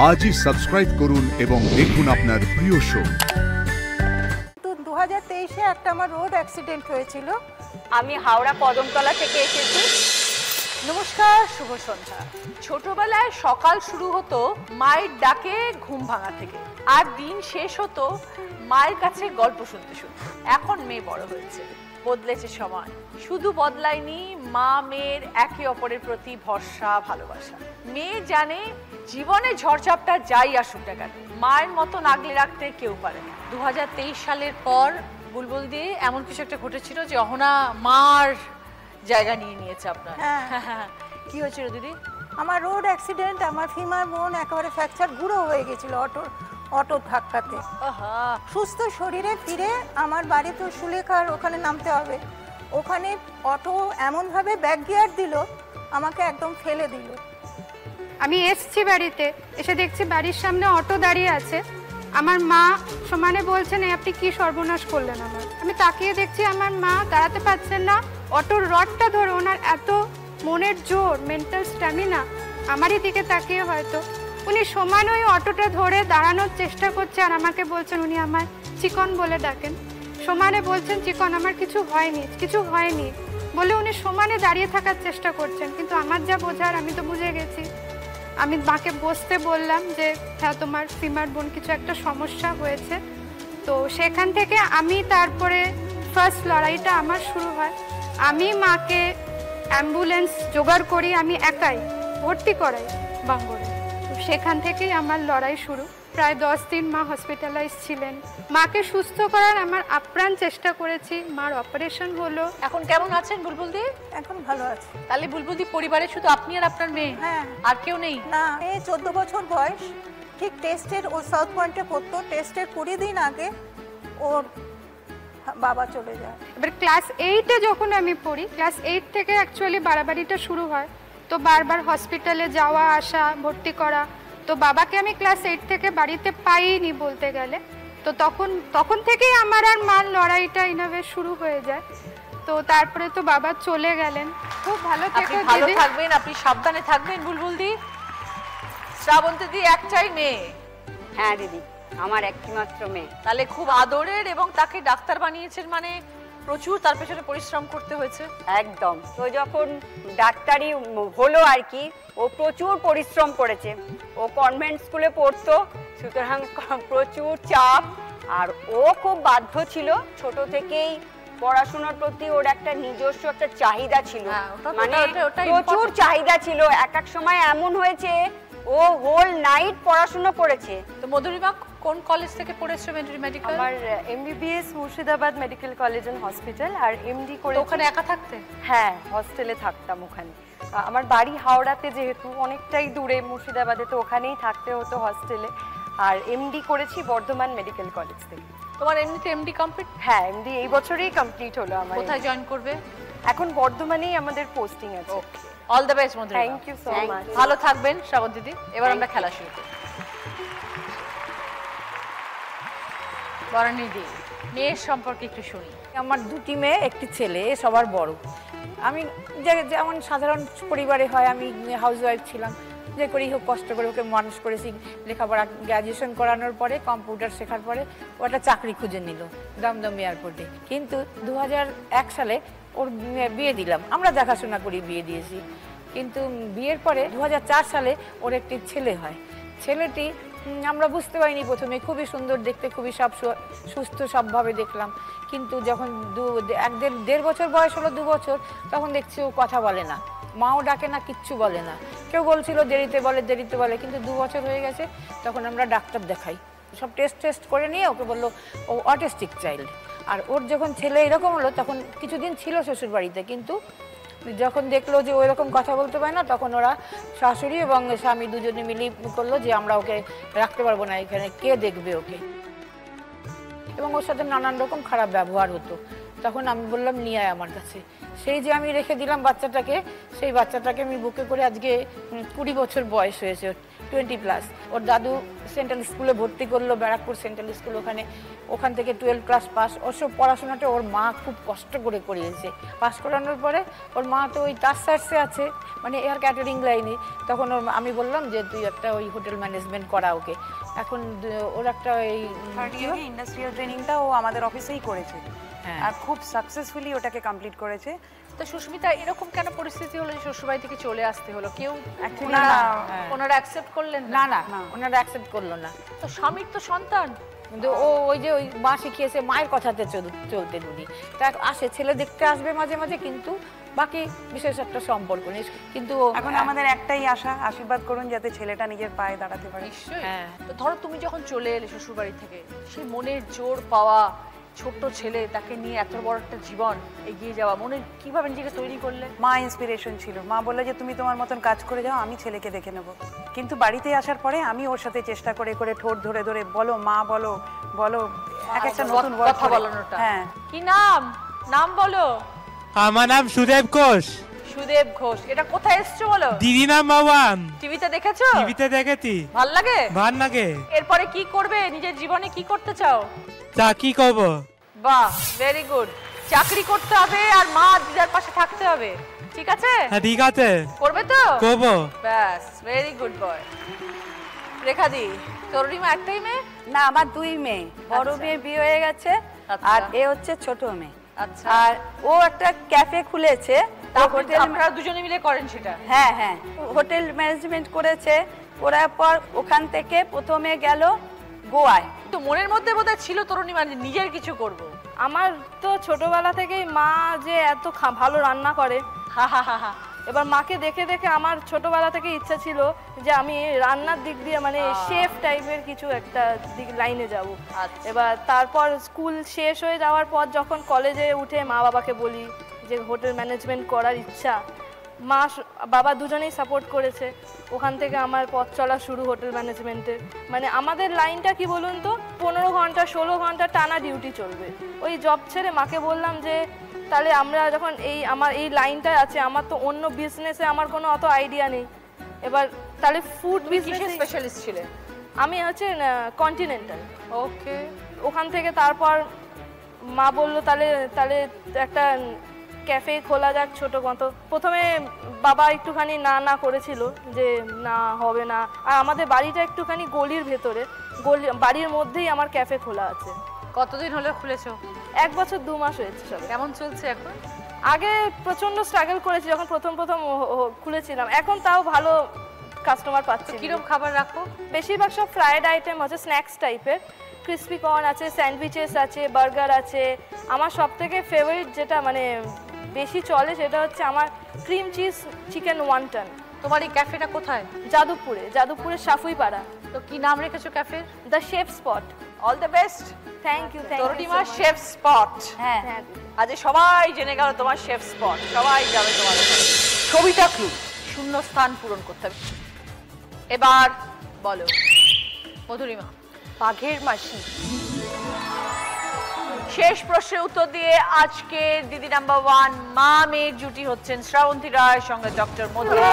আজই সাবস্ক্রাইব করুন এবং দেখুন আপনার প্রিয় শো। 2023-এ একটা আমার রোড অ্যাক্সিডেন্ট হয়েছিল। আমি হাওড়া কদমতলা থেকে এসেছি। নমস্কার, শুভ সন্ধ্যা। ছোটবেলায় সকাল শুরু হতো মায়ের ডাকে ঘুম ভাঙা থেকে, আর দিন শেষ হতো মায়ের কাছে গল্প শুনতে শুনতে। এখন মেয়ে বড় হয়েছে, বদলেছে সময়। শুধু বদলায়নি মা মেয়ের একে অপরের প্রতি ভরসা, ভালোবাসা। মেয়ে জানে জীবনে ঝড়ঝাপটা যাই আসুক না কেন, মায়ের মতন আগলে রাখতে কেউ পারে না। 2023 সালের পর বুলবুল দিয়ে এমন কিছু একটা ঘটেছিল যে অহনা মার জায়গা নিয়ে নিয়েছে আপনার। হ্যাঁ। কি হয়েছিল দিদি? আমার রোড অ্যাক্সিডেন্ট, আমার ফিমার বোন একেবারে ফ্র্যাকচার, গুঁড়ো হয়ে গেছিল অটো ধাক্কাতে। সুস্থ শরীরে ফিরে আমার বাড়ি তো সুলেখার ওখানে নামতে হবে। ওখানে অটো এমনভাবে ব্যাক গিয়ার দিল, আমাকে একদম ফেলে দিল। আমি এসছি বাড়িতে, এসে দেখছি বাড়ির সামনে অটো দাঁড়িয়ে আছে। আমার মা সমানে বলছেন আপনি কি সর্বনাশ করলেন আমার। আমি তাকিয়ে দেখছি আমার মা দাঁড়াতে পারছেন না, অটোর রডটা ধরে। ওনার এত মনের জোর, মেন্টাল স্ট্যামিনা, আমারই দিকে তাকিয়ে হয়তো উনি সমান ওই অটোটা ধরে দাঁড়ানোর চেষ্টা করছে। আর আমাকে বলছেন, উনি আমার চিকন বলে ডাকেন, সমানে বলছেন চিকন আমার কিছু হয়নি, কিছু হয়নি বলে উনি সমানে দাঁড়িয়ে থাকার চেষ্টা করছেন। কিন্তু আমার যা বোঝার আমি তো বুঝে গেছি। আমি মাকে বসতে বললাম যে হ্যাঁ তোমার ফিমার বোন কিছু একটা সমস্যা হয়েছে। তো সেখান থেকে আমি তারপরে ফার্স্ট লড়াইটা আমার শুরু হয়। আমি মাকে অ্যাম্বুলেন্স জোগাড় করি, আমি একাই ভর্তি করাই বাঙ্গরে। সেখান থেকেই আমার লড়াই শুরু। প্রায় 10 দিন মা হসপিটালাইজ ছিলেন। মাকে সুস্থ করার আমার আপ্রাণ চেষ্টা করেছি। মার অপারেশন হলো। এখন কেমন আছেন বুলবুল দি? এখন ভালো আছে। তাহলে বুলবুল দি পরিবারে শুধু আপনি আর আপনার মেয়ে? হ্যাঁ। আর কেউ নেই? না, এই 14 বছর বয়স, ঠিক টেস্টের ও সাউথ পয়েন্টে পড়তো। টেস্টের 20 দিন আগে ওর বাবা চলে যায়। এবার ক্লাস 8-এ যখন আমি পড়ি, ক্লাস 8 থেকে অ্যাকচুয়ালি বাড়াবাড়িটা শুরু হয়। তো বারবার হসপিটালে যাওয়া আসা, ভর্তি করা। তো বাবাকে আমি ক্লাস 8 থেকে বাড়িতে পাইনি বলতে গেলে। তো তখন থেকেই আমার আর মার লড়াইটা ইনাবে শুরু হয়ে যায়। তো তারপরে তো বাবা চলে গেলেন। খুব ভালো আপনি ভালো থাকবেন, আপনি সাবধানে থাকবেন বুলবুল দি। শ্রাবন্তী দি একটাই মেয়ে? হ্যাঁ দিদি, আমার একটি মাত্র মেয়ে। তাহলে খুব আদরের, এবং তাকে ডাক্তার বানিয়েছেন মানে প্রচুর তার পেছনে পরিশ্রম করতে হয়েছে। একদম। তো যখন ডাক্তারি হলো আর কি, ও প্রচুর পরিশ্রম করেছে। ও কনভেন্ট স্কুলে পড়তো, সুতরাং প্রচুর চাপ। আর ও খুব বাধ্য ছিল, ছোট থেকেই পড়াশোনার প্রতি ওর একটা নিজস্ব একটা চাহিদা ছিল। মানে প্রচুর চাহিদা ছিল। এক সময় এমন হয়েছে ও হোল নাইট পড়াশোনা করেছে। তো মধুরিমা কোন কলেজ থেকে পড়েছো মেডিকেল? আমার MBBS Murshidabad medical college and hospital. আর এমডি করে ওখানে একা থাকতে? হ্যাঁ, হস্টেলে থাকতাম ওখানে। আমার বাড়ি হাওড়াতে, যেহেতু অনেকটাই দূরে মুর্শিদাবাদে, তো ওখানেই থাকতে হতো হস্টেলে। আর এমডি করেছি বর্ধমান মেডিকেল কলেজ থেকে। তোমার এমনিতে এমডি কমপ্লিট? হ্যাঁ, এমডি এই বছরেই কমপ্লিট হলো আমার। কোথায় জয়েন করবে? এখন বর্ধমানেই আমাদের পোস্টিং আছে। Okay, all the best Madhurima. Thank you so much. ভালো থাকবেন শ্রাবন্তী দিদি। এবার আমরা খেলা শুরু করি। বরণী দি, মেয়ের সম্পর্কে একটু শুনি। আমার দুটি মেয়ে, একটি ছেলে, সবার বড়। আমি যেমন সাধারণ পরিবারে হয়, আমি হাউসওয়াইফ ছিলাম। যে করেই হোক কষ্ট করে ওকে মানুষ করেছি। লেখাপড়া গ্র্যাজুয়েশন করানোর পরে, কম্পিউটার শেখার পরে ও একটা চাকরি খুঁজে নিল দমদম এয়ারপোর্টে। কিন্তু 2001 সালে ওর বিয়ে দিলাম। আমরা দেখাশোনা করি বিয়ে দিয়েছি। কিন্তু বিয়ের পরে 2004 সালে ওর একটি ছেলে হয়। ছেলেটি আমরা বুঝতে পারিনি প্রথমে, খুবই সুন্দর দেখতে, খুবই সব সুস্থ সবভাবে দেখলাম। কিন্তু যখন দেড় বছর বয়স হলো, 2 বছর, তখন দেখছি ও কথা বলে না, মাও ডাকে না, কিচ্ছু বলে না। কেউ বলছিল দেরিতে বলে, কিন্তু 2 বছর হয়ে গেছে। তখন আমরা ডাক্তার দেখাই, সব টেস্ট করে নিয়ে ওকে বললো ও অটিস্টিক চাইল্ড। আর ওর যখন ছেলে এরকম হলো, তখন কিছুদিন ছিল শ্বশুর বাড়িতে। কিন্তু যখন দেখলো যে ওই রকম কথা বলতে পারে না, তখন ওরা শাশুড়ি এবং স্বামী দুজনে মিলে করলো যে আমরা ওকে রাখতে পারবো না, এখানে কে দেখবে ওকে। এবং ওর সাথে নানান রকম খারাপ ব্যবহার হতো। তখন আমি বললাম নিয়ে আয় আমার কাছে। সেই যে আমি রেখে দিলাম বাচ্চাটাকে, সেই বাচ্চাটাকে আমি বুকে করে আজকে 20 বছর বয়স হয়েছে। 20+। ওর দাদু সেন্ট্রাল স্কুলে ভর্তি করলো, ব্যারাকপুর সেন্ট্রাল স্কুল, ওখান থেকে 12 ক্লাস পাস। ওসব পড়াশোনাটা ওর মা খুব কষ্ট করে করিয়েছে। পাস করানোর পরে ওর মা তো ওই টাস্টার্সে আছে, মানে এয়ার ক্যাটারিং লাইনে। তখন আমি বললাম যে তুই একটা ওই হোটেল ম্যানেজমেন্ট করা ওকে। এখন ওর একটা ওই ইন্ডাস্ট্রিয়াল ট্রেনিংটা ও আমাদের অফিসেই করেছে, আর খুব সাকসেসফুলি ওটাকে কমপ্লিট করেছে। তো সুস্মিতা, এরকম কেন পরিস্থিতি হলো যে শ্বশুরবাড়ি থেকে চলে আসতে হলো? কেউ ওনারা অ্যাকসেপ্ট করলেন না? না, ওনারা অ্যাকসেপ্ট করলো না। তো স্বামীর তো সন্তান, কিন্তু ওই যে ওই মা শিখিয়েছে, মায়ের কথাতে চলতে দুনি। তা আসে, ছেলে দেখতে আসবে মাঝে মাঝে, কিন্তু বাকি বিশেষ একটা সম্পর্ক নেই। কিন্তু এখন আমাদের একটাই আশা, আশীর্বাদ করুন যাতে ছেলেটা নিজের পায়ে দাঁড়াতে পারে। নিশ্চয়ই। তো ধরো তুমি যখন চলে এলে শ্বশুরবাড়ি থেকে, সেই মনের জোর পাওয়া ছোট্ট ছেলে, তাকে নিয়ে এত বড় একটা জীবন এগিয়ে যাওয়া, মনে কিভাবে নিজেকে তৈরি করলে? মা ইন্সপিরেশন ছিল। মা বললো যে তুমি তোমার মতন কাজ করে যাও, আমি ছেলেকে দেখে নেব। কিন্তু বাড়িতে আসার পরে আমি ওর সাথে চেষ্টা করে করে ঠোঁট ধরে ধরে বলো মা, বলো বলো, এক একটা নতুন কথা বলানোটা। হ্যাঁ। কি নাম বলো? আমার নাম সুদেব ঘোষ। সুদেব ঘোষ। এটা কোথায় এসছো বলো? দিদি নাম বাবান। টিভিতে দেখেছো? টিভিতে দেখেছি। ভাল লাগে? ভাল লাগে। এরপরে কি করবে? নিজের জীবনে কি করতে চাও? চাকরি করব। বাহ, ভেরি গুড। চাকরি করতে হবে আর মা দিদার পাশে থাকতে হবে, ঠিক আছে? হ্যাঁ ঠিক আছে। করবে তো? করব। ব্যাস, ভেরি গুড বয়। রেখা দি, তোর রিমা একটাই মেয়ে? না, আমার 2 মেয়ে। বড় মেয়ের বিয়ে হয়ে গেছে, আর এ হচ্ছে ছোট মেয়ে। আচ্ছা। আর ও একটা ক্যাফে খুলেছে, আপনারা দুজনে মিলে করেন সেটা? হ্যাঁ হ্যাঁ, হোটেল ম্যানেজমেন্ট করেছে। করার পর ওখান থেকে প্রথমে গেল গোয়ায়। তো মনের মধ্যে বোধহয় ছিল তরুণীমা নিজের কিছু করব। আমার তো ছোটবেলা থেকেই মা যে এত ভালো রান্না করে, এবার মাকে দেখে দেখে আমার ছোটবেলা থেকে ইচ্ছা ছিল যে আমি রান্নার দিক দিয়ে মানে শেফ টাইপের কিছু একটা লাইনে যাব। এবার তারপর স্কুল শেষ হয়ে যাওয়ার পর যখন কলেজে উঠে মা বাবাকে বলি যে হোটেল ম্যানেজমেন্ট করার ইচ্ছা, মা বাবা দুজনেই সাপোর্ট করেছে। ওখান থেকে আমার পথ চলা শুরু হোটেল ম্যানেজমেন্টের। মানে আমাদের লাইনটা কি বলুন তো, 15 ঘন্টা 16 ঘন্টা টানা ডিউটি চলবে। ওই জব ছেড়ে মাকে বললাম যে তাহলে আমরা যখন আমার এই লাইনটা আছে, আমার তো অন্য বিজনেসে আমার কোনো অত আইডিয়া নেই, এবার তাহলে ফুড বিজনেসে স্পেশালিস্ট ছিলে? আমি হচ্ছে কন্টিনেন্টাল। ওকে। ওখান থেকে তারপর মা বললো তাহলে একটা ক্যাফে খোলা যাক ছোট মতো। প্রথমে বাবা একটুখানি না করেছিল যে না হবে না। আর আমাদের বাড়িটা একটুখানি গলির ভেতরে, বাড়ির মধ্যেই আমার ক্যাফে খোলা আছে। কতদিন হলো খুলেছো? 1 বছর 2 মাস হয়েছে সব। কেমন চলছে এখন? আগে প্রচন্ড স্ট্রাগল করেছি যখন প্রথম খুলেছিলাম, এখন তাও ভালো কাস্টমার পাচ্ছি। কিরকম খাবার রাখো? বেশিরভাগ সব ফ্রাইড আইটেম আছে, স্ন্যাক্স টাইপের। ক্রিসপি কর্ন আছে, স্যান্ডউইচেস আছে, বার্গার আছে। আমার সব থেকে ফেভারিট যেটা মানে বেশি চলে সেটা হচ্ছে আমার ক্রিম চিজ চিকেন ওয়ান্টন। তোমার এই ক্যাফেটা কোথায়? যাদবপুরের সাফুইপাড়া। তো কি নাম রেখেছো ক্যাফের? The chef spot. All the best. Thank you. Tarunima chef spot. হ্যাঁ, আজ সবাই জেনে গেল তোমার শেফ স্পট, সবাই যাবে তোমার ওখানে। ছবিটা ক্লু, শূন্য স্থান পূরণ করতে হবে। এবার বলো মধুরিমা। বাঘের মাসি। শেষ প্রশ্নের উত্তর দিয়ে আজকে দিদি নাম্বার 1 মা মেয়ের জুটি হচ্ছেন শ্রাবন্তী রায়ের সঙ্গে ডক্টর মধুরিমা।